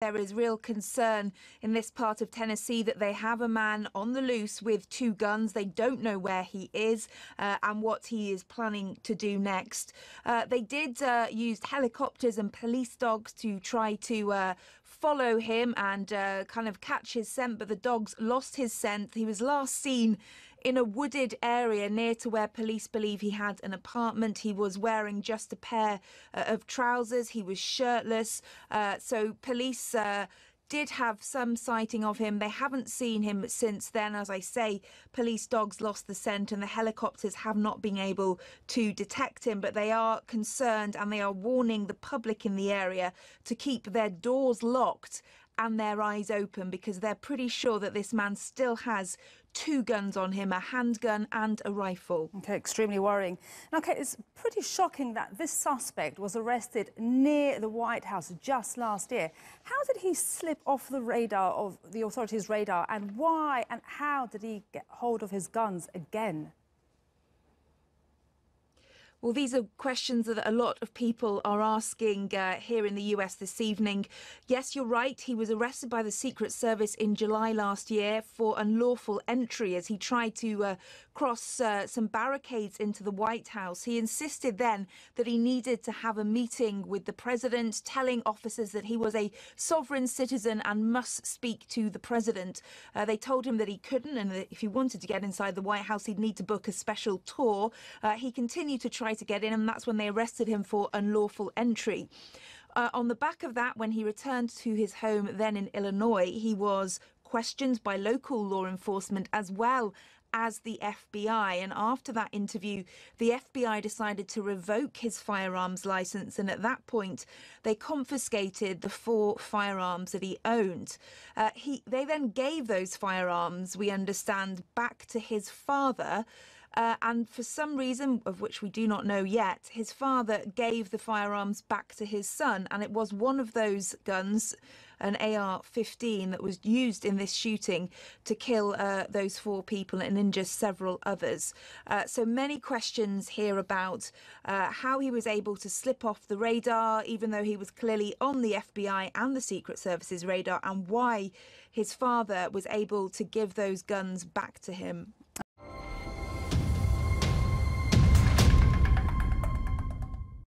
There is real concern in this part of Tennessee that they have a man on the loose with 2 guns. They don't know where he is and what he is planning to do next. They did use helicopters and police dogs to try to follow him and kind of catch his scent, but the dogs lost his scent. He was last seen in a wooded area near to where police believe he had an apartment. He was wearing just a pair of trousers. He was shirtless. So police did have some sighting of him. They haven't seen him since then. As I say, police dogs lost the scent and the helicopters have not been able to detect him, but they are concerned and they are warning the public in the area to keep their doors locked and their eyes open, because they're pretty sure that this man still has 2 guns on him, a handgun and a rifle. Okay, extremely worrying. Now, Kate, it's pretty shocking that this suspect was arrested near the White House just last year. How did he slip off the radar of the authorities' radar, and why and how did he get hold of his guns again? Well, these are questions that a lot of people are asking here in the US this evening. Yes, you're right. He was arrested by the Secret Service in July last year for unlawful entry as he tried to cross some barricades into the White House. He insisted then that he needed to have a meeting with the president, telling officers that he was a sovereign citizen and must speak to the president. They told him that he couldn't, and that if he wanted to get inside the White House, he'd need to book a special tour. He continued to try to get in, and that's when they arrested him for unlawful entry. On the back of that, when he returned to his home then in Illinois, he was questioned by local law enforcement as well as the FBI. And after that interview, the FBI decided to revoke his firearms license. And at that point, they confiscated the 4 firearms that he owned. They then gave those firearms, we understand, back to his father. And for some reason, of which we do not know yet, his father gave the firearms back to his son. And it was one of those guns, an AR-15, that was used in this shooting to kill those 4 people and injure several others. So many questions here about how he was able to slip off the radar, even though he was clearly on the FBI and the Secret Service's radar, and why his father was able to give those guns back to him.